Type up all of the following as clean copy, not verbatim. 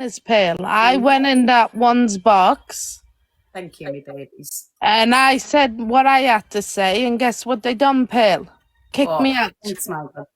honest, Pearl. I went in that one's box. Thank you, me babies. And I said what I had to say, and guess what they done, Pearl? Kicked me out. Thanks, Margaret.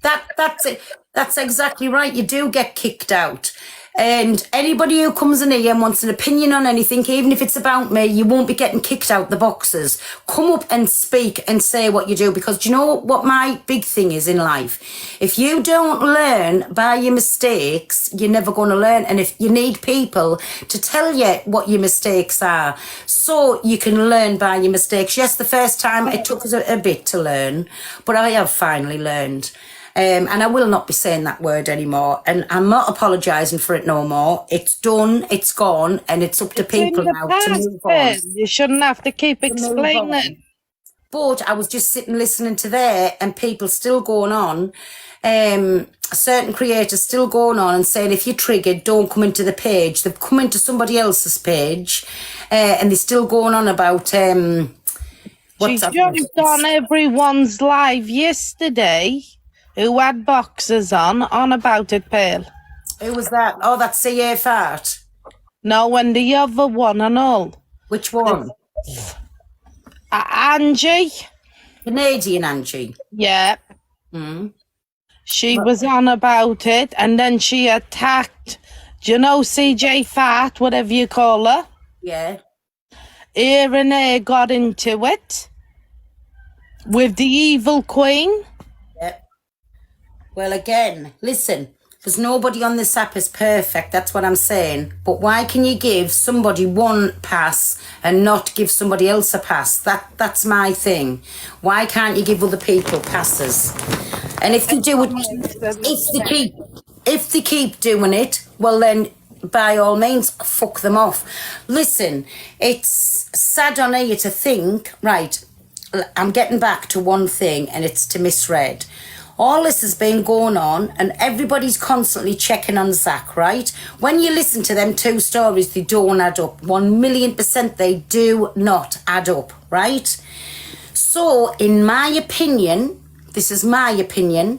That's it. That's exactly right. You do get kicked out. And anybody who comes in here and wants an opinion on anything, even if it's about me, you won't be getting kicked out the boxes. Come up and speak and say what you do, because do you know what my big thing is in life? If you don't learn by your mistakes, you're never going to learn. And if you need people to tell you what your mistakes are, so you can learn by your mistakes. Yes, the first time it took us a bit to learn, but I have finally learned. And I will not be saying that word anymore. And I'm not apologising for it no more. It's done, it's gone, and it's up to people now to move on. You shouldn't have to keep explaining. But I was just sitting listening to there, and people still going on, certain creators still going on and saying, if you're triggered, don't come into the page. They've come into somebody else's page, and they're still going on about... She jumped on everyone's live yesterday who had boxes on about it, Pearl. Who was that? Oh, that's CA Fart. No, and the other one and all. Which one? Angie. Canadian Angie. Yeah. She was on about it, and then she attacked, do you know CJ Fart, whatever you call her? Yeah. Here and there got into it with the evil queen. Yep. Well, again, listen, there's nobody on this app is perfect. That's what I'm saying. But why can you give somebody one pass and not give somebody else a pass? That's my thing. Why can't you give other people passes? And if they do it, if they keep doing it, well then, by all means, fuck them off. Listen, it's sad on here to think, right, I'm getting back to one thing, and it's to Miss Red. All this has been going on, and everybody's constantly checking on Zac, right? When you listen to them two stories, they don't add up. 1,000,000% they do not add up, right? So, in my opinion, this is my opinion,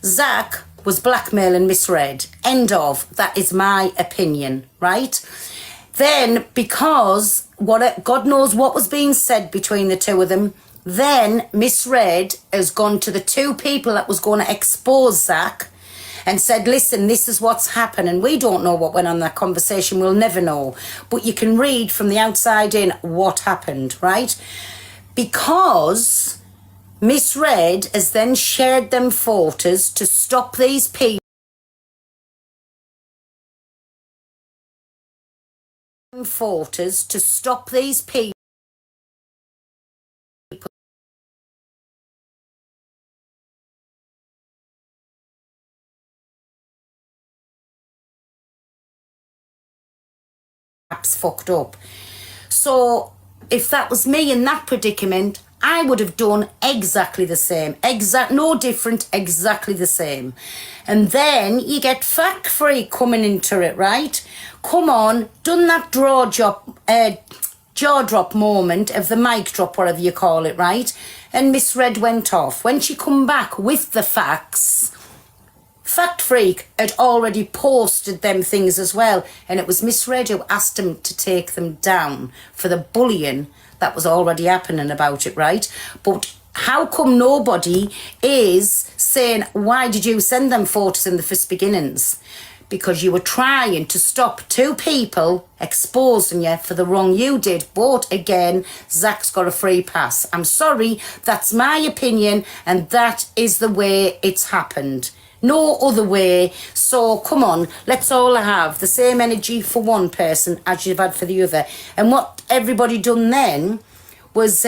Zac was blackmailing Miss Red. End of. That is my opinion, right? Then, because God knows what was being said between the two of them, then Miss Red has gone to the two people that was going to expose Zac and said, listen, this is what's happened. And we don't know what went on in that conversation. We'll never know. But you can read from the outside in what happened, right? Because Miss Red has then shared them photos to stop these people. Photos to stop these people. Fucked up. So if that was me in that predicament, I would have done exactly the same. No different, exactly the same. And then you get Fact Free coming into it, right? Come on, done that jaw drop moment of the mic drop, whatever you call it, right? And Miss Red went off. When she come back with the facts, Fact Freak had already posted them things as well, and it was Miss Red who asked him to take them down for the bullying that was already happening about it, right? But how come nobody is saying, why did you send them photos in the first beginnings? Because you were trying to stop two people exposing you for the wrong you did. But again, Zac's got a free pass. I'm sorry, that's my opinion, and that is the way it's happened. No other way. So come on, let's all have the same energy for one person as you've had for the other. And what everybody done then was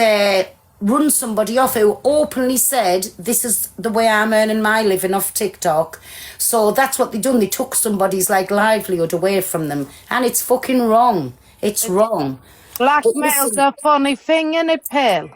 run somebody off who openly said, this is the way I'm earning my living off TikTok. So that's what they done. They took somebody's livelihood away from them. And it's fucking wrong. It's wrong. Blackmail's a funny thing, innit, Pearl?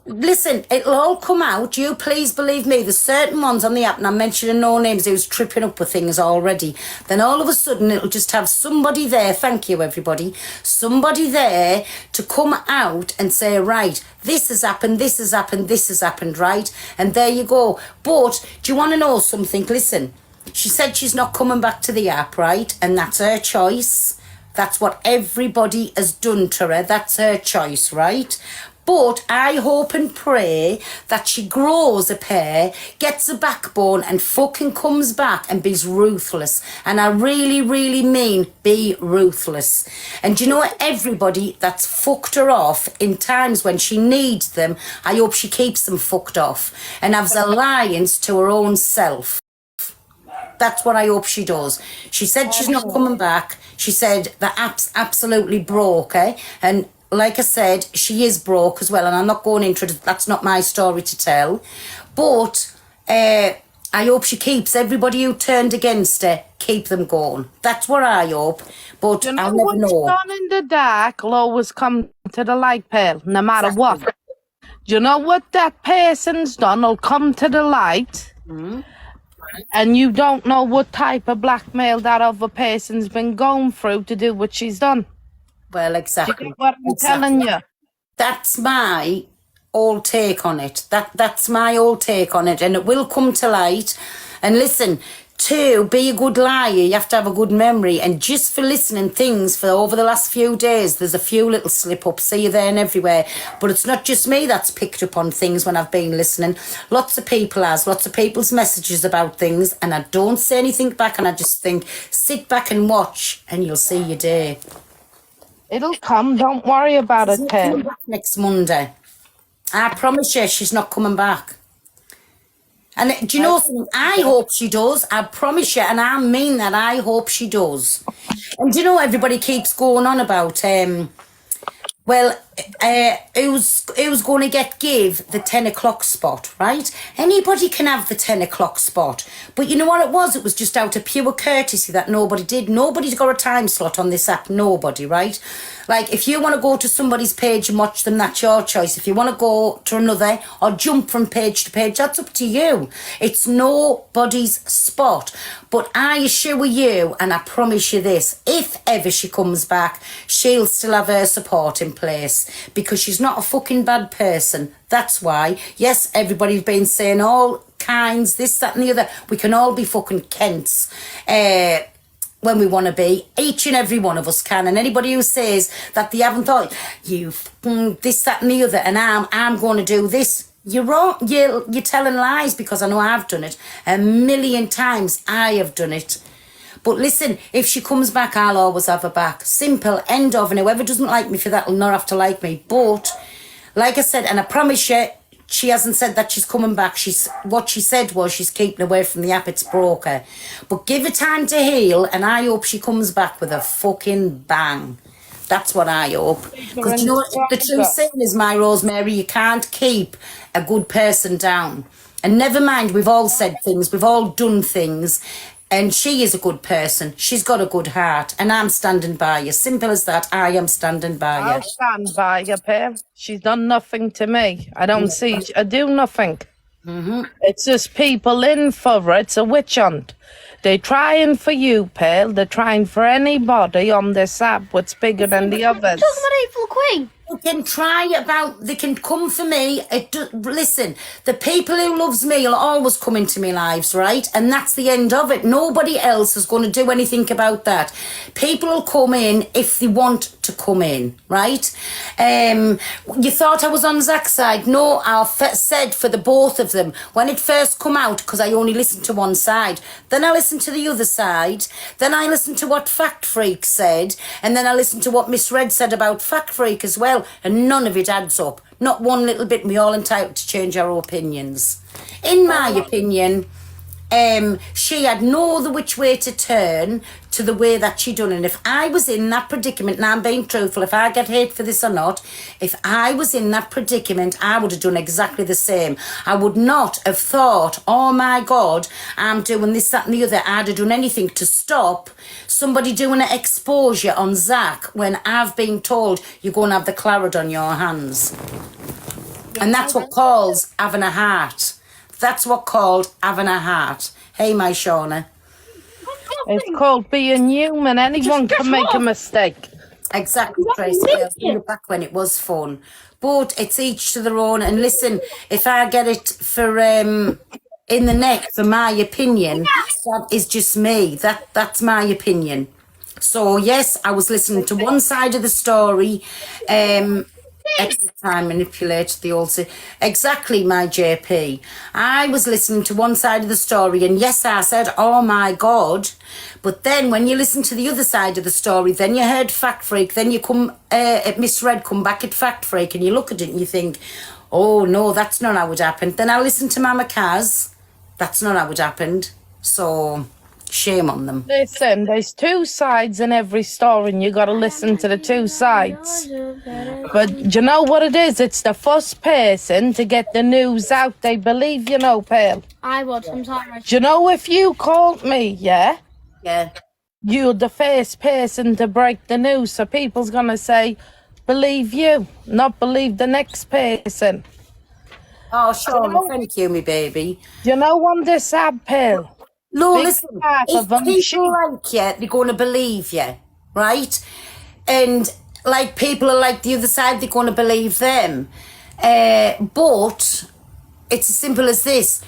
Listen, it'll all come out. You please believe me. There's certain ones on the app, and I'm mentioning no names, who's tripping up with things already. Then all of a sudden, it'll just have somebody there. Thank you, everybody. Somebody there to come out and say, right, this has happened, this has happened, this has happened, right? And there you go. But do you want to know something? Listen, She said she's not coming back to the app, right? And that's her choice. That's what everybody has done to her. That's her choice, right? But I hope and pray that she grows a pair, gets a backbone, and fucking comes back and be ruthless. And I really, really mean be ruthless. And you know what? Everybody that's fucked her off in times when she needs them, I hope she keeps them fucked off and has alliance to her own self. That's what I hope she does. She said she's not coming back. She said the app's absolutely broke, eh? And like I said, she is broke as well. And I'm not going into it. That's not my story to tell. But I hope she keeps everybody who turned against her, keep them going. That's what I hope. But You know I'll never what's know. done in the dark will always come to the light, Pearl, no matter what. Do you know what that person's done will come to the light? And you don't know what type of blackmail that other person's been going through to do what she's done. Well, Do exactly. you get what I'm telling you? That's my old take on it. That's my old take on it, and it will come to light. And listen, to be a good liar, you have to have a good memory. And just for listening things for over the last few days, there's a few little slip ups here, there, and everywhere. But it's not just me that's picked up on things when I've been listening. Lots of people has, lots of people's messages about things, and I don't say anything back, and I just think, sit back and watch, and you'll see your day. It'll come. Don't worry about it, Pearl. Next Monday. I promise you she's not coming back. And do you know something? I hope she does. I promise you, and I mean that. I hope she does. And do you know everybody keeps going on about who's going to give the 10 o'clock spot, right? Anybody can have the 10 o'clock spot. But you know what it was? It was just out of pure courtesy that nobody did. Nobody's got a time slot on this app. Nobody, right? Like, if you want to go to somebody's page and watch them, that's your choice. If you want to go to another or jump from page to page, that's up to you. It's nobody's spot. But I assure you, and I promise you this, if ever she comes back, she'll still have her support in place because she's not a fucking bad person. That's why. Yes, everybody's been saying all kinds, this, that and the other. We can all be fucking Kents. When we want to be, each and every one of us can. And anybody who says that they haven't thought, this, that and the other, and I'm going to do this, you're wrong. You're telling lies, because I know I've done it a million times. I have done it. But listen, if she comes back, I'll always have her back. Simple, end of. And whoever doesn't like me for that will not have to like me. But like I said, and I promise you, she hasn't said that she's coming back. What she said was she's keeping away from the app. It's broke her. But give her time to heal, and I hope she comes back with a fucking bang. That's what I hope. Because you know what the true saying is, my Rosemary, you can't keep a good person down. And never mind, we've all said things, we've all done things. And she is a good person. She's got a good heart. And I'm standing by you. Simple as that. I am standing by you. I'll stand by you, Pearl. She's done nothing to me. I don't see. I do nothing. It's just people in for her. It's a witch hunt. They're trying for you, Pearl. They're trying for anybody on this app what's bigger than the others. Talking about April Queen. They can come for me. Listen, the people who loves me will always come into my lives, right? And that's the end of it. Nobody else is going to do anything about that. People will come in if they want to come in, right? You thought I was on Zac's side. No, I said for the both of them. When it first come out, because I only listened to one side, then I listened to the other side, then I listened to what Fact Freak said, and then I listened to what Miss Red said about Fact Freak as well. And none of it adds up. Not one little bit. We're all entitled to change our opinions. In my opinion, she had no other which way to turn to the way that she done. And if I was in that predicament, and I'm being truthful, if I get hate for this or not, if I was in that predicament, I would have done exactly the same. I would not have thought, oh my God, I'm doing this, that and the other. I'd have done anything to stop somebody doing an exposure on Zac when I've been told you're going to have the claret on your hands. And that's what calls having a heart. That's what called having a heart. Hey, my Shauna. It's called being human. Anyone can make a mistake. Exactly, Tracy. I'll bring it back when it was fun. But it's each to their own. And listen, if I get it for in the neck for my opinion. That is just me. That's my opinion. So yes, I was listening to one side of the story. Extra time manipulate, they all say. Exactly, my JP. I was listening to one side of the story, and yes, I said, oh my God. But then when you listen to the other side of the story, then you heard Fact Freak, then you come at Miss Red, come back at Fact Freak, and you look at it and you think, oh no, that's not how it happened. Then I listen to Mama Kaz, that's not how it happened. So shame on them. Listen, there's two sides in every story, and you got to listen to the two sides. But do you know what it is? It's the first person to get the news out. They believe, you know, Pearl. I would sometimes. Do you know if you called me, yeah? Yeah. You're the first person to break the news, so people's gonna say, believe you, not believe the next person. Oh, Sean, thank you, me baby. Do you know on this app, Pearl? No, Big listen, part if of them people like you, they're going to believe you, right? And like people are like the other side, they're going to believe them. But it's as simple as this.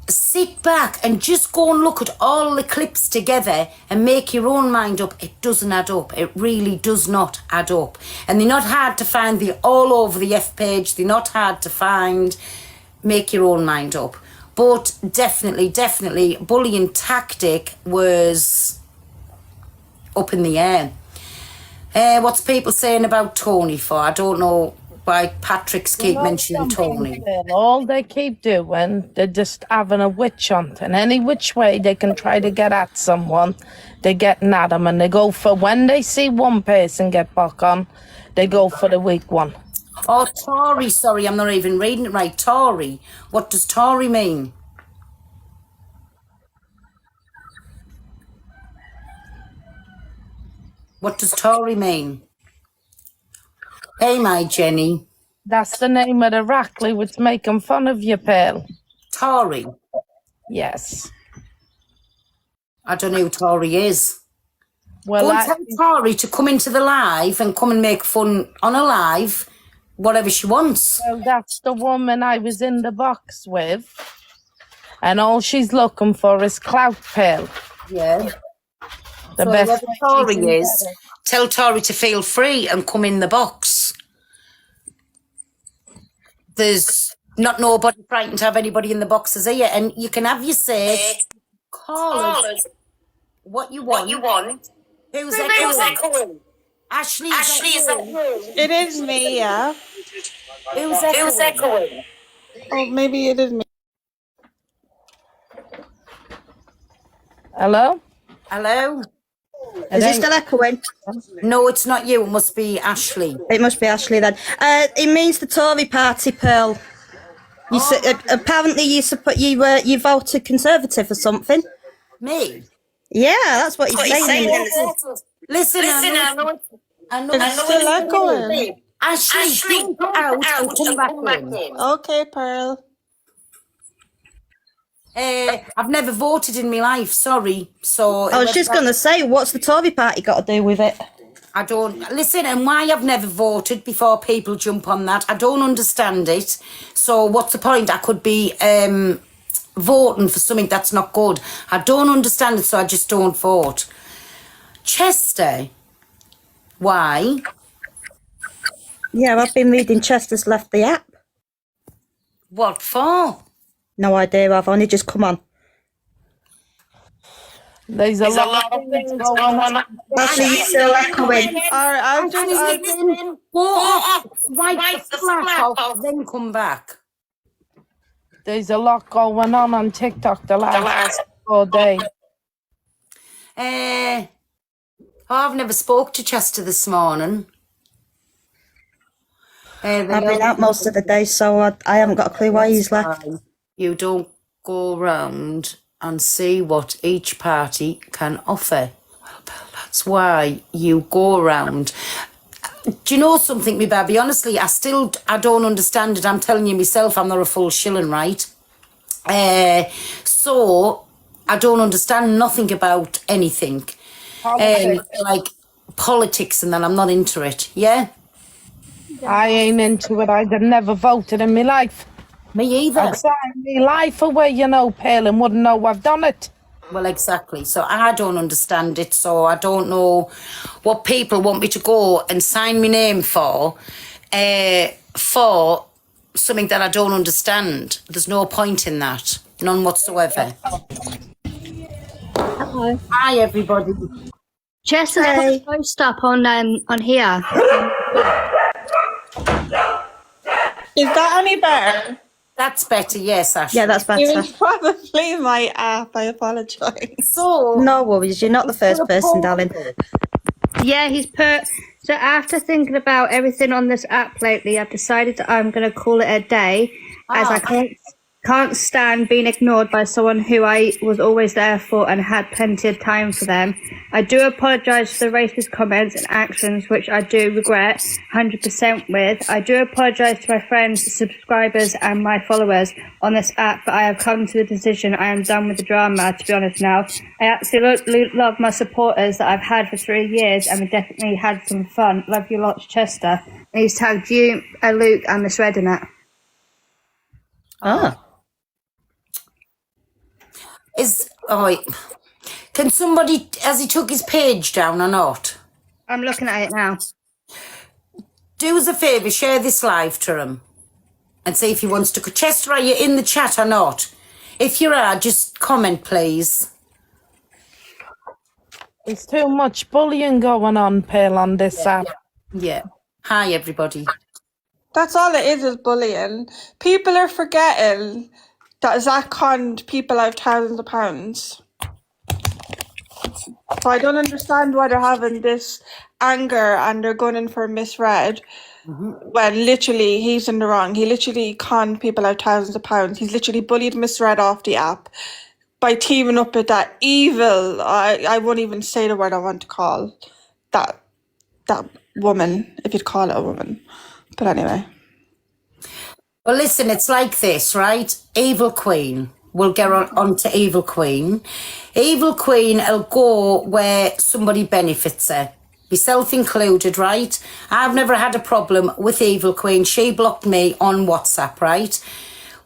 Sit back and just go and look at all the clips together and make your own mind up. It doesn't add up. It really does not add up. And they're not hard to find. They're all over the F page. They're not hard to find. Make your own mind up. But definitely, bullying tactic was up in the air. What's people saying about Tony for? I don't know why Patrick's keep mentioning Tony. All they keep doing, they're just having a witch hunt. And any which way they can try to get at someone, they're getting at them. And they go for, when they see one person get back on, they go for the weak one. Oh, Tory, sorry, I'm not even reading it right. Tory. What does Tory mean? What does Tory mean? Hey, my Jenny. That's the name of the Rackley was making fun of you, Pearl. Tory. Yes. I don't know who Tory is. Well, Go and tell Tory to come into the live and come and make fun on a live, whatever she wants. well, that's the woman I was in the box with. And all she's looking for is clout, Pearl. Yeah. The So best whoever way she Tory can is, get it. tell Tory to feel free and come in the box. There's not nobody frightened to have anybody in the boxes here, and you can have your say. Call us what you want. Who's echoing? Ashley is echoing. It is me, yeah. Who's echoing? Oh, maybe it is me. Hello? Hello? Is it still echoing? No, it's not you. It must be Ashley. It must be Ashley then. It means the Tory party, Pearl. You apparently you voted Conservative or something. Me? Yeah, that's what he's saying. Listen, I know It's still echoing. Ashley, don't go out and come back in. Okay, Pearl. I've never voted in my life, sorry. So I was just going to say, what's the Tory party got to do with it? I don't listen, and why I've never voted before people jump on that. I don't understand it. So what's the point? I could be voting for something that's not good. I don't understand it, so I just don't vote. Chester, why? Yeah, I've been reading Chester's left the app. What for? No idea, I've only just come on. There's a lot of things going on. Ashley, you're still echoing. Alright, I'll just Go off, wipe the slack off, then come back. There's a lot going on TikTok the last 4 days. I've never spoke to Chester this morning. I've been out most of the day, so I haven't got a clue why he's left. You don't go round and see what each party can offer. Well, that's why you go round. Do you know something, me baby? Honestly, I don't understand it. I'm telling you myself, I'm not a full shilling, right? So I don't understand nothing about anything. Like politics and that, I'm not into it, yeah? I ain't into it. I've never voted in my life. Me either. I'd sign my life away, you know, Pearl, and wouldn't know I've done it. Well, exactly. So I don't understand it. So I don't know what people want me to go and sign my name for something that I don't understand. There's no point in that. None whatsoever. Hello. Hi, everybody. Chester's put a post up on here. Is that any better? That's better, yes, Ashley. Yeah, that's It better. was probably my app. I apologise. So, No worries, you're not the first person, darling. Yeah, he's put. So after thinking about everything on this app lately, I've decided that I'm going to call it a day, as I can't stand being ignored by someone who I was always there for and had plenty of time for them. I do apologise for the racist comments and actions, which I do regret 100% with. I do apologise to my friends, subscribers and my followers on this app, but I have come to the decision I am done with the drama, to be honest now. I absolutely love my supporters that I've had for 3 years, and we definitely had some fun. Love you lots, Chester. And he's tagged you, Luke and Miss Red in it. Ah. Can somebody, has he took his page down or not? I'm looking at it now. Do us a favour, share this live to him and see if he wants to. Chester, are you in the chat or not? If you are, just comment, please. There's too much bullying going on, Pearl, on this app. Yeah. Hi, everybody. That's all it is bullying. People are forgetting that Zac conned people out thousands of pounds. So I don't understand why they're having this anger and they're gunning for Miss Red when literally he's in the wrong. He literally conned people out thousands of pounds. He's literally bullied Miss Red off the app by teaming up with that evil, I won't even say the word I want to call that woman, if you'd call it a woman. But anyway. Well, listen, it's like this, right? Evil Queen. We'll get on to Evil Queen. Evil Queen will go where somebody benefits her. Myself included, right? I've never had a problem with Evil Queen. She blocked me on WhatsApp, right?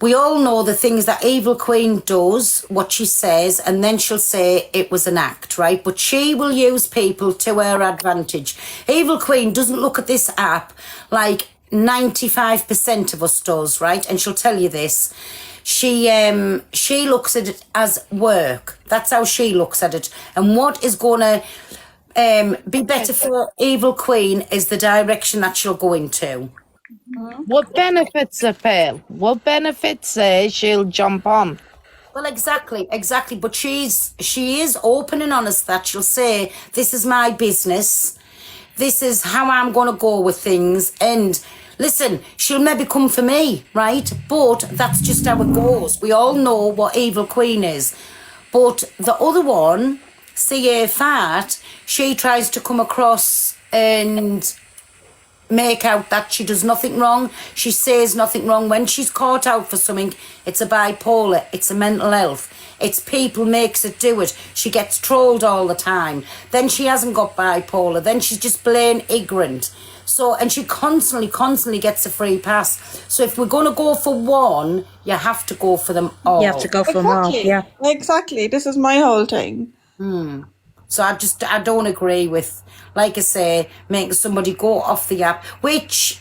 We all know the things that Evil Queen does, what she says, and then she'll say it was an act, right? But she will use people to her advantage. Evil Queen doesn't look at this app like 95% of us does, right? And she'll tell you this. She looks at it as work. That's how she looks at it. And what is going to be better for Evil Queen is the direction that she'll go into. What benefits her, Pearl? What benefits her she'll jump on? Well, exactly. But she is open and honest that she'll say, this is my business. This is how I'm going to go with things. And listen, she'll maybe come for me, right? But that's just how it goes. We all know what Evil Queen is. But the other one, CA Fat, she tries to come across and make out that she does nothing wrong. She says nothing wrong. When she's caught out for something, it's a bipolar, it's a mental health. It's people makes her do it. She gets trolled all the time. Then she hasn't got bipolar. Then she's just plain ignorant. So, and she constantly gets a free pass. So if we're going to go for one, you have to go for them all. You have to go for them all, yeah. Exactly. This is my whole thing. So I don't agree with, like I say, making somebody go off the app, which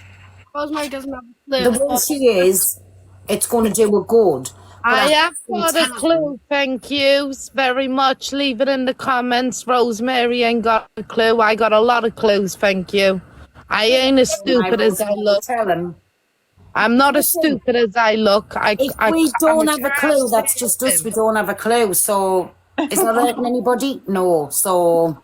Rosemary doesn't have a clue. the way she is, it's going to do her good. I have got a clue, thank you very much. Leave it in the comments. Rosemary ain't got a clue. I got a lot of clues, thank you. I ain't as stupid as I look. Tell him. I'm not as stupid as I look. If we don't have a clue, that's just us. We don't have a clue. So is that hurting anybody? No. So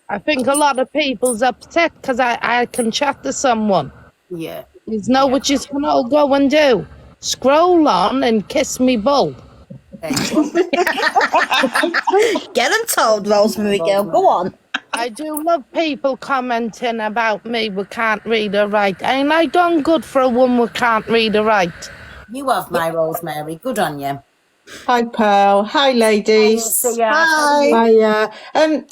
I think a lot of people's upset because I can chat to someone. yeah. You know what you can all go and do? Scroll on and kiss me bull. Get them told, Rosemary girl. Go on. I do love people commenting about me who can't read or write. Ain't I done good for a woman who can't read or write? You have my Rosemary. Good on you. Hi, Pearl. Hi, ladies. Hi. Hi.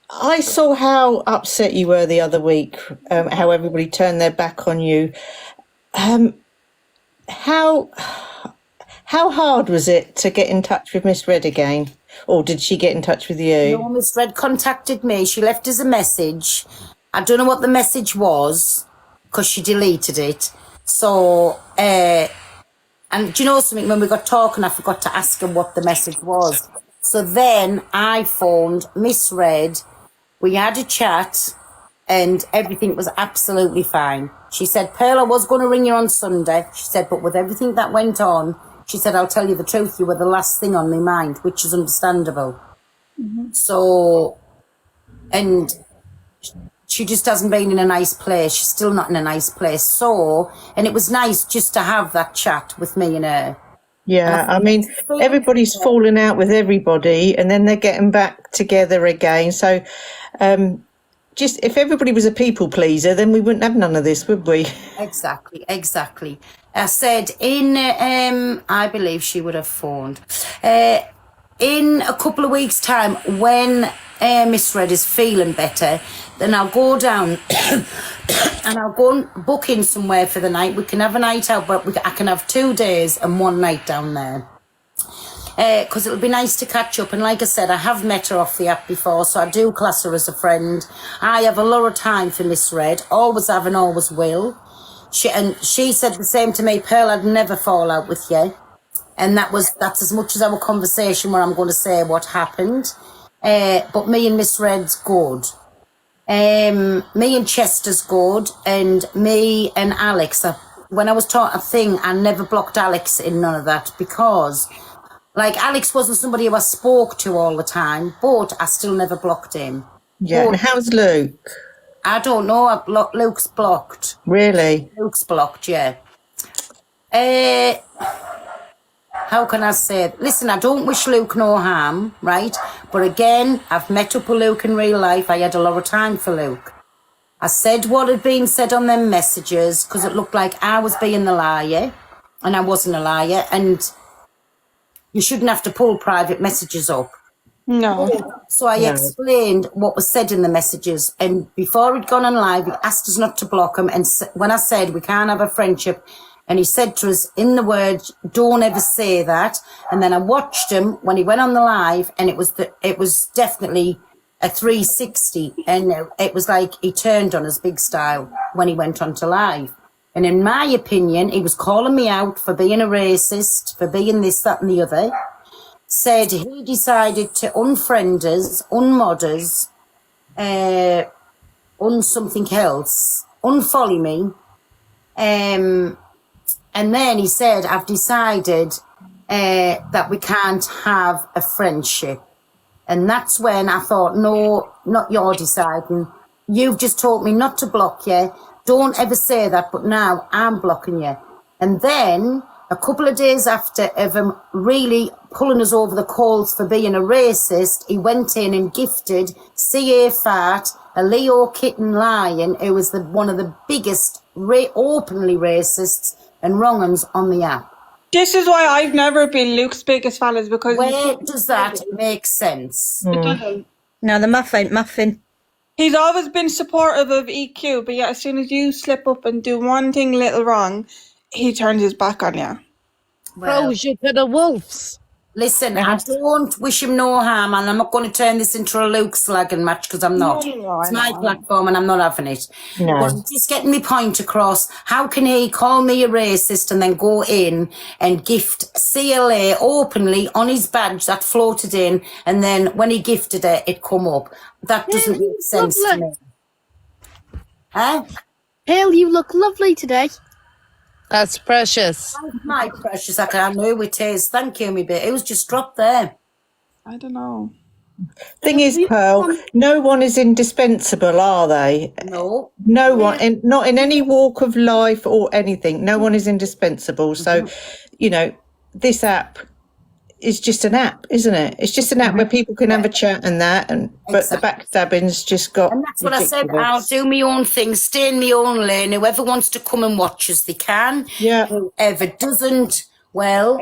I saw how upset you were the other week, how everybody turned their back on you. how hard was it to get in touch with Miss Red again? Or did she get in touch with you? No, Miss Red contacted me. She left us a message. I don't know what the message was because she deleted it. So, and do you know something? When we got talking, I forgot to ask her what the message was. So then I phoned Miss Red. We had a chat and everything was absolutely fine. She said, Pearl, I was going to ring you on Sunday. She said, but with everything that went on, she said, I'll tell you the truth, you were the last thing on my mind, which is understandable. So, and she just hasn't been in a nice place. She's still not in a nice place. So, and it was nice just to have that chat with me and her. Yeah, I mean, everybody's falling out with everybody and then they're getting back together again. So, just if everybody was a people pleaser, then we wouldn't have none of this, would we? Exactly. I said I believe she would have phoned. In a couple of weeks' time, when Miss Red is feeling better, then I'll go down and I'll go and book in somewhere for the night. We can have a night out, but I can have 2 days and 1 night down there. Because it'll be nice to catch up. And like I said, I have met her off the app before, so I do class her as a friend. I have a lot of time for Miss Red, always have and always will. She said the same to me, Pearl, I'd never fall out with you. And that's as much as our conversation where I'm going to say what happened. But me and Miss Red's good. Me and Chester's good, and me and Alex. When I was taught a thing, I never blocked Alex in none of that because, like, Alex wasn't somebody who I spoke to all the time, but I still never blocked him. Yeah, But and how's Luke? I don't know. Luke's blocked. Really? Luke's blocked, yeah. How can I say? Listen, I don't wish Luke no harm, right? But again, I've met up with Luke in real life. I had a lot of time for Luke. I said what had been said on them messages because it looked like I was being the liar, and I wasn't a liar. And you shouldn't have to pull private messages up. No. So I explained what was said in the messages, and before he'd gone on live, he asked us not to block him. And when I said we can't have a friendship, and he said to us in the words, "Don't ever say that." And then I watched him when he went on the live, and it was definitely a 360, and it was like he turned on us big style when he went on to live. And in my opinion, he was calling me out for being a racist, for being this, that, and the other. Said he decided to unfriend us, unmod us, something else, unfollow me. And then he said, I've decided that we can't have a friendship. And that's when I thought, no, not your deciding. You've just told me not to block you. Don't ever say that, but now I'm blocking you. And then a couple of days after of him really pulling us over the coals for being a racist, he went in and gifted C.A. Fart, a Leo kitten lion, who was one of the biggest openly racists and wrong-uns on the app. This is why I've never been Luke's biggest fan, is because Where does that make sense? it doesn't. No, the muff ain't muffin. He's always been supportive of EQ, but yet as soon as you slip up and do one thing little wrong, he turns his back on you. Well, Throws you to the wolves. listen, I don't wish him no harm, and I'm not going to turn this into a Luke slagging match because I'm not. No, It's I my know. platform and I'm not having it. No. But I'm just getting my point across. How can he call me a racist and then go in and gift CLA openly on his badge that floated in, and then when he gifted it, it come up? That doesn't make sense to lovely. me. Huh? Pearl, you look lovely today. That's precious. My precious, I know it is. Thank you, me bit. It was just dropped there. I don't know. Thing is, Pearl, no one is indispensable, are they? No. No one, and not in any walk of life or anything. No one is indispensable. So, you know, this app is just an app, isn't it? It's just an app where people can have a chat and that, but the backstabbing's just got. And that's what I said. ridiculous. I'll do my own thing, stay in my own lane. Whoever wants to come and watch us, they can. Yeah. Whoever doesn't, well,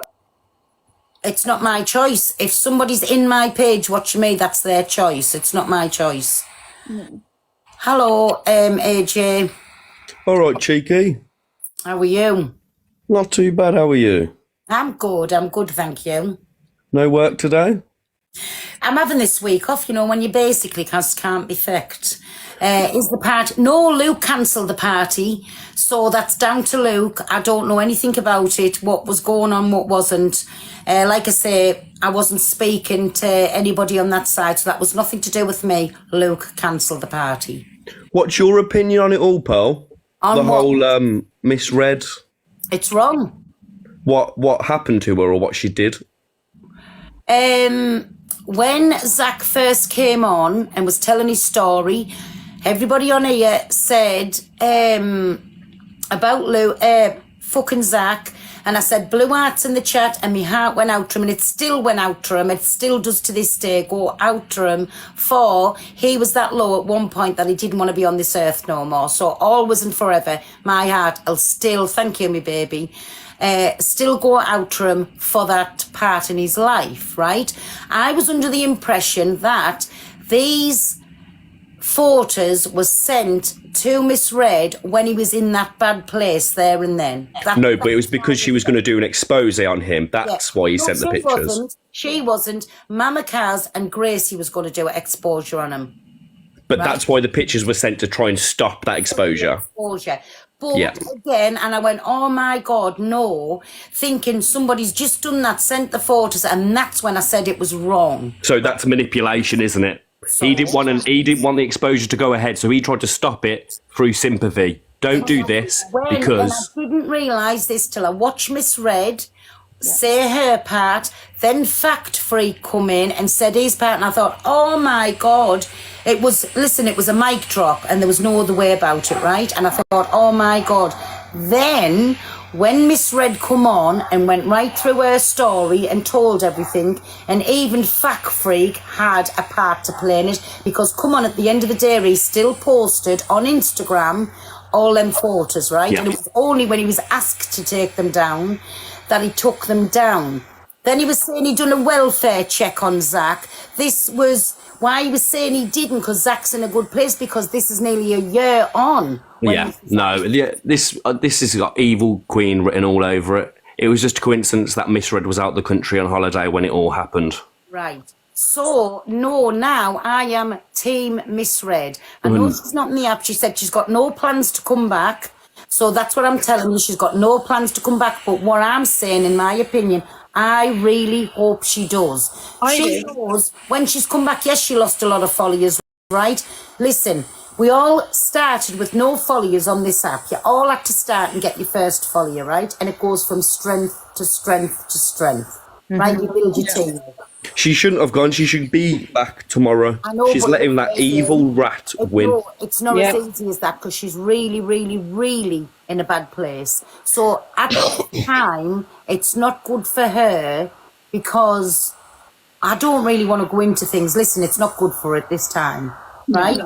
it's not my choice. If somebody's in my page watching me, that's their choice. It's not my choice. Hello, AJ. All right, cheeky. How are you? Not too bad. How are you? I'm good, thank you. No work today? I'm having this week off, when you basically can't be fucked. Is the party? No, Luke cancelled the party, so that's down to Luke. I don't know anything about it, what was going on, what wasn't. Like I say, I wasn't speaking to anybody on that side, so that was nothing to do with me. Luke cancelled the party. What's your opinion on it all, Pearl? On the what? whole Miss Red. It's wrong. What happened to her or what she did? When Zac first came on and was telling his story, everybody on here said about fucking Zac, and I said blue hearts in the chat, and my heart went out to him, and it still went out to him. It still does to this day go out to him, for he was that low at one point that he didn't want to be on this earth no more. So always and forever, my heart will still, thank you, me baby, still go out to him for that part in his life, right? I was under the impression that these photos was sent to Miss Red when he was in that bad place there and then. No, but it was because she was going to do an expose on him. That's why he sent the pictures. She wasn't. Mama Kaz and Gracie was going to do an exposure on him. But that's why the pictures were sent, to try and stop that exposure. But again, and I went, oh my God, no, thinking somebody's just done that, sent the photos, and that's when I said it was wrong. So that's manipulation, isn't it? He didn't want the exposure to go ahead, so he tried to stop it through sympathy. Don't do this because... I didn't realise this till I watched Miss Red say her part, then Fact Freak come in and said his part, and I thought, oh my God, it was a mic drop and there was no other way about it, right? And I thought, oh my God. Then when Miss Red come on and went right through her story and told everything, and even Fact Freak had a part to play in it, because come on, at the end of the day, he still posted on Instagram all them photos, right? Yeah. And it was only when he was asked to take them down that he took them down. Then he was saying he'd done a welfare check on Zac. This was why he was saying he didn't, because Zac's in a good place, because this is nearly a year on. This has got Evil Queen written all over it. It was just a coincidence that Miss Red was out the country on holiday when it all happened. Right. So, no, now I am Team Miss Red. I know she's not in the app. She said she's got no plans to come back. So that's what I'm telling you. She's got no plans to come back. But what I'm saying, in my opinion, I really hope she does. She knows when she's come back, yes, she lost a lot of followers, right? Listen, we all started with no followers on this app. You all had to start and get your first follower, right? And it goes from strength to strength to strength, right? You build your team. She shouldn't have gone. She should be back tomorrow. I know, she's letting that evil rat win. No, it's not as easy as that, because she's really, really, really in a bad place. So at this time, it's not good for her, because I don't really want to go into things. Listen, it's not good for her at this time, right?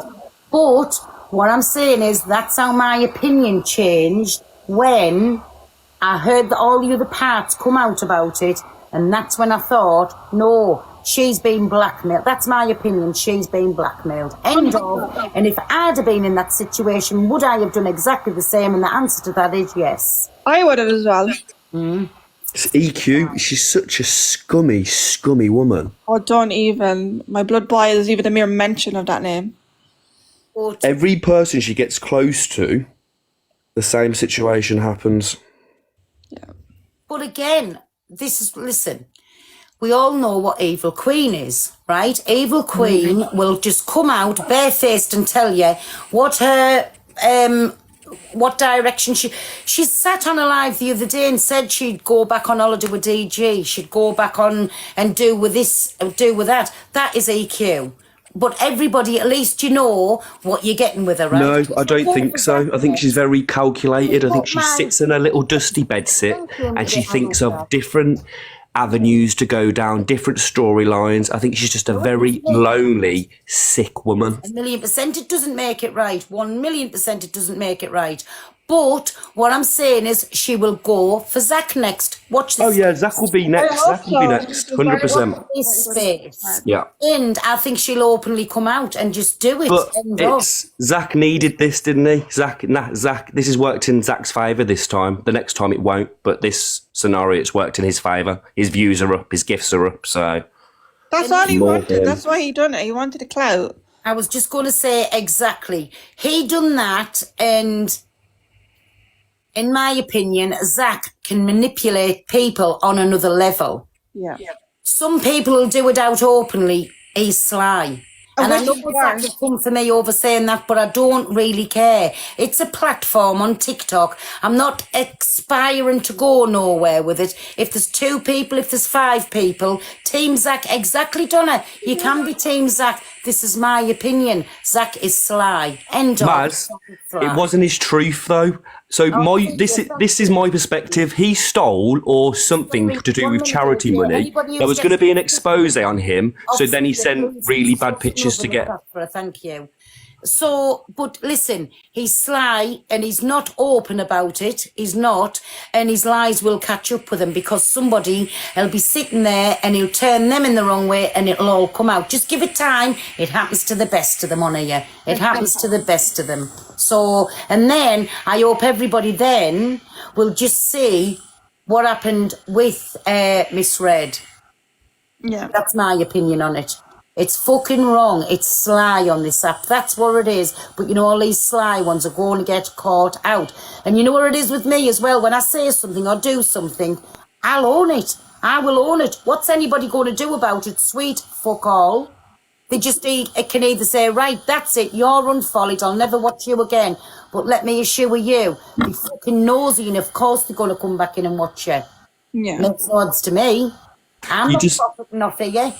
But what I'm saying is that's how my opinion changed when I heard that all the other parts come out about it. And that's when I thought, no, she's been blackmailed. That's my opinion. She's been blackmailed. End of. And if I'd have been in that situation, would I have done exactly the same? And the answer to that is yes. I would have as well. It's EQ. She's such a scummy, scummy woman. Oh, don't even. My blood boils even the mere mention of that name. But Every person she gets close to, the same situation happens. But again, listen, we all know what Evil Queen is, right? Evil Queen will just come out barefaced and tell you what her, what direction she sat on a live the other day and said she'd go back on holiday with DG. She'd go back on and do with this, do with that. That is EQ. But everybody, at least you know what you're getting with her, right? No, I don't think so. I think she's very calculated. I think she sits in her little dusty bedsit and she thinks of different avenues to go down, different storylines. I think she's just a very lonely, sick woman. 1,000,000% it doesn't make it right. 1,000,000% it doesn't make it right. But what I'm saying is she will go for Zac next. Watch this. Oh yeah, Zac will be next. Zac will be next, 100%. This space. Yeah. And I think she'll openly come out and just do it. But and Zac needed this, didn't he? Zac, this has worked in Zac's favour this time. The next time it won't, but this scenario, it's worked in his favour. His views are up, his gifts are up, so... That's all he wanted. That's why he done it. He wanted the clout. I was just going to say exactly. He done that, and in my opinion, Zac can manipulate people on another level. Yeah. Some people will do it out openly. He's sly. And I know Zac will come for me over saying that, but I don't really care. It's a platform on TikTok. I'm not aspiring to go nowhere with it. If there's 2 people, if there's 5 people, Team Zac, exactly, Donna. You can be Team Zac. This is my opinion. Zac is sly. End of. Maz, it wasn't his truth though. So this is my perspective. He stole or something to do with charity money. There was going to be an expose on him. So then he sent really bad pictures to get. Thank you. So, but listen, he's sly and he's not open about it. He's not, and his lies will catch up with him because somebody will be sitting there and he'll turn them in the wrong way and it'll all come out. Just give it time. It happens to the best of them, on here. It happens to the best of them. So, and then I hope everybody then will just see what happened with Miss Red. Yeah. That's my opinion on it. It's fucking wrong. It's sly on this app. That's what it is. But you know, all these sly ones are going to get caught out. And you know what it is with me as well? When I say something or do something, I'll own it. I will own it. What's anybody going to do about it? Sweet fuck all. They just can either say, right, that's it, you're unfollowed, I'll never watch you again. But let me assure you, you're fucking nosy, and of course they're going to come back in and watch you. Yeah. Makes no odds to me. I'm not profiting off of you.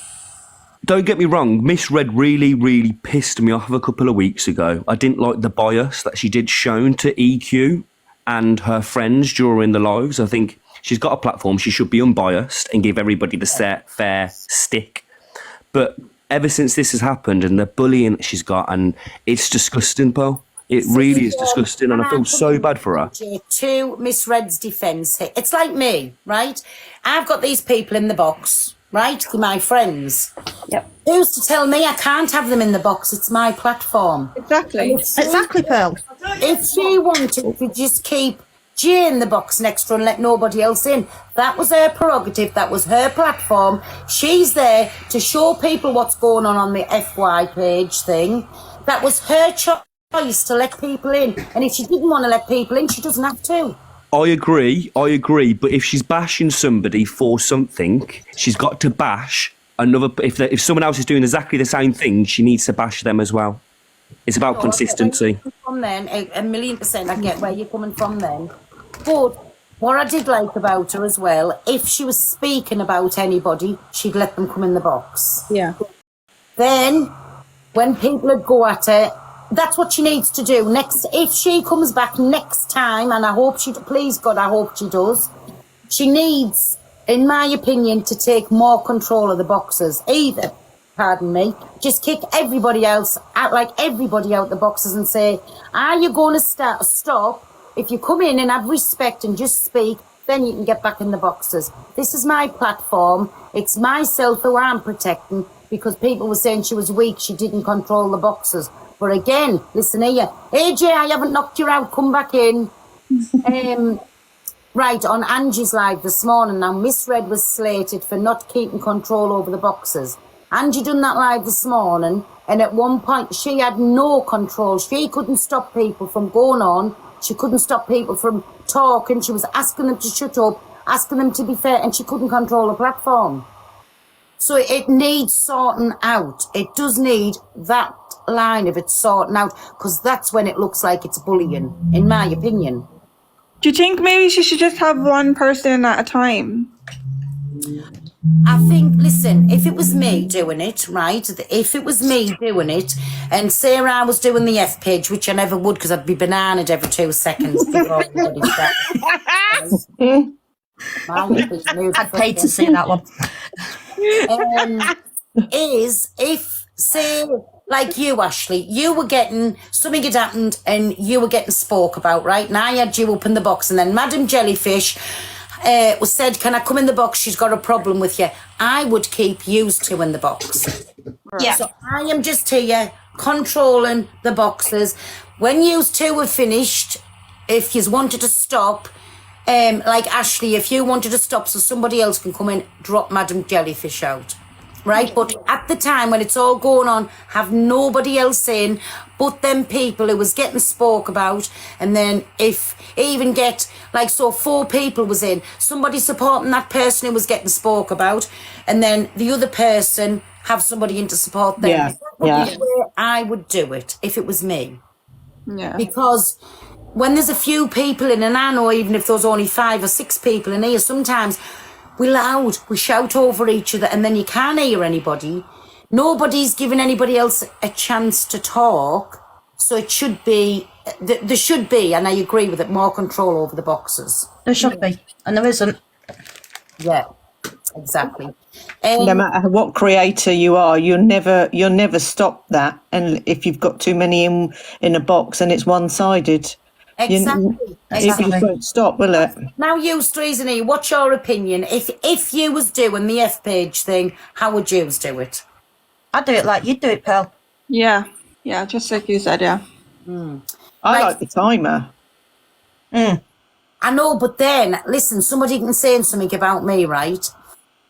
Don't get me wrong, Miss Red really, really pissed me off a couple of weeks ago. I didn't like the bias that she did shown to EQ and her friends during the lives. I think she's got a platform, she should be unbiased and give everybody the fair stick. But ever since this has happened and the bullying that she's got, and it's disgusting, Pearl. It really is disgusting, and I feel so bad for her. To Miss Red's defence, it's like me, right? I've got these people in the box, right? They're my friends. Yep. Who's to tell me I can't have them in the box? It's my platform. Exactly. Exactly, Pearl. If she wanted to just keep Jay in the box next to her and let nobody else in, that was her prerogative. That was her platform. She's there to show people what's going on the FY page thing. That was her choice to let people in. And if she didn't want to let people in, she doesn't have to. I agree, but if she's bashing somebody for something, she's got to bash another. If someone else is doing exactly the same thing, she needs to bash them as well. It's about consistency. From then, 1,000,000%, I get where you're coming from then. But what I did like about her as well, if she was speaking about anybody, she'd let them come in the box. Yeah. Then, when people would go at her, that's what she needs to do. Next, if she comes back next time, and I hope please God, I hope she does, she needs, in my opinion, to take more control of the boxes. Either, pardon me, just kick everybody else out, like everybody out the boxes, and say, are you going to stop? If you come in and have respect and just speak, then you can get back in the boxes. This is my platform. It's myself who I'm protecting, because people were saying she was weak, she didn't control the boxes. But again, listen here. AJ, I haven't knocked you out. Come back in. Right, on Angie's live this morning, now Miss Red was slated for not keeping control over the boxes. Angie done that live this morning, and at one point she had no control. She couldn't stop people from going on. She couldn't stop people from talking. She was asking them to shut up, asking them to be fair, and she couldn't control the platform. So it needs sorting out. It does need that line of it sorting out, because that's when it looks like it's bullying, in my opinion. Do you think maybe she should just have one person at a time? I think, listen, if it was me doing it, right, if it was me doing it, and Sarah I was doing the F page, which I never would because I'd be bananaed every 2 seconds before everybody started. I'd pay to see that one. Is if, say, like you, Ashley, you were getting, something had happened and you were getting spoke about, right? And I had you up in the box, and then Madam Jellyfish was said, can I come in the box? She's got a problem with you. I would keep yous two in the box. Yeah. So I am just here controlling the boxes. When yous two were finished, if yous wanted to stop, like Ashley, if you wanted to stop so somebody else can come in, drop Madam Jellyfish out. Right? But at the time when it's all going on, have nobody else in but them people who was getting spoke about. And then if even get, like, so 4 people was in, somebody supporting that person who was getting spoke about, and then the other person have somebody in to support them. Yeah, That would yeah. be the way I would do it if it was me. Yeah. Because when there's a few people in, and I know even if there's only 5 or 6 people in here, sometimes we're loud, we shout over each other, and then you can't hear anybody. Nobody's giving anybody else a chance to talk. So it should be, there should be, and I agree with it, more control over the boxes. There should be, and there isn't. Yeah, exactly. No matter what creator you are, you'll never stop that. And if you've got too many in a box and it's one-sided, Exactly. it just won't stop, will it? Now, you, Streezy, what's your opinion? If you was doing the F page thing, how would you do it? I'd do it like you'd do it, Pearl. Yeah. Yeah, just like you said, yeah. I like the timer. I know, but then, listen, somebody can say something about me, right?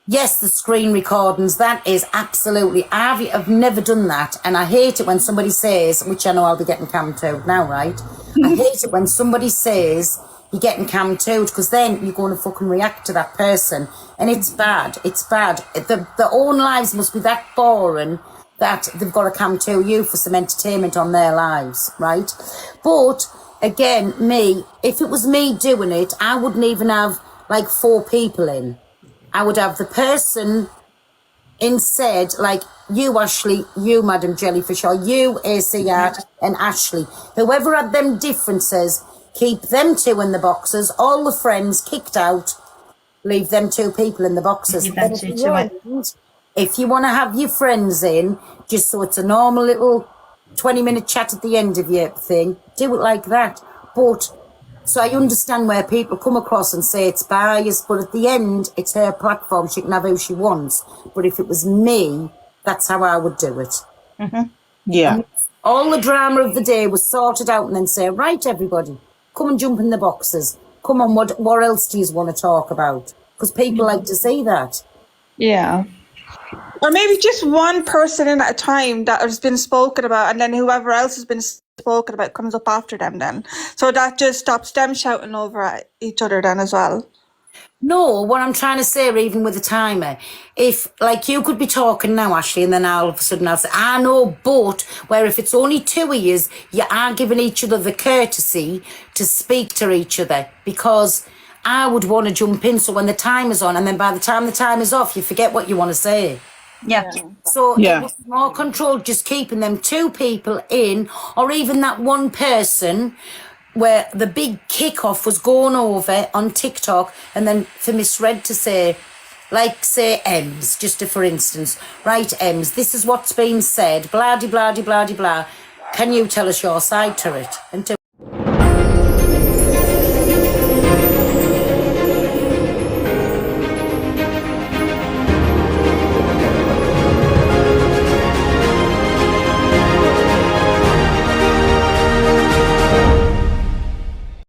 Yes, the screen recordings, that is absolutely, I've never done that, and I hate it when somebody says, which I know I'll be getting cammed out now, right? I hate it when somebody says you're getting cammed out, because then you're going to fucking react to that person, and it's bad, it's bad. Their own lives must be that boring that they've got to come to you for some entertainment on their lives, right? But, again, me, if it was me doing it, I wouldn't even have, like, 4 people in. I would have the person instead, like you, Ashley, you, Madam Jellyfish, or you, AC Art, and Ashley. Whoever had them differences, keep them 2 in the boxes, all the friends kicked out, leave them 2 people in the boxes. Leave them But two to it. if you want to have your friends in, just so it's a normal little 20-minute chat at the end of your thing, do it like that. But, so I understand where people come across and say it's biased, but at the end, it's her platform. She can have who she wants. But if it was me, that's how I would do it. Yeah. All the drama of the day was sorted out, and then say, right, everybody, come and jump in the boxes. Come on, what else do you want to talk about? Because people like to see that. Yeah. Or maybe just one person in at a time that has been spoken about, and then whoever else has been spoken about comes up after them then. So that just stops them shouting over at each other then as well. No, what I'm trying to say, even with the timer, if, like, you could be talking now, Ashley, and then all of a sudden I'll say, I know, but, where if it's only 2 of yous, you are giving each other the courtesy to speak to each other, because I would want to jump in, so when the timer's on, and then by the time the timer's off, you forget what you want to say. Yeah. So Yeah. it was more controlled, just keeping them 2 people in, or even that one person where the big kickoff was going over on TikTok, and then for Miss Red to say, like, say, Ems, just for instance, right, Ems, this is what's been said, blah, de, blah, de, blah, de, blah. Can you tell us your side to it? And do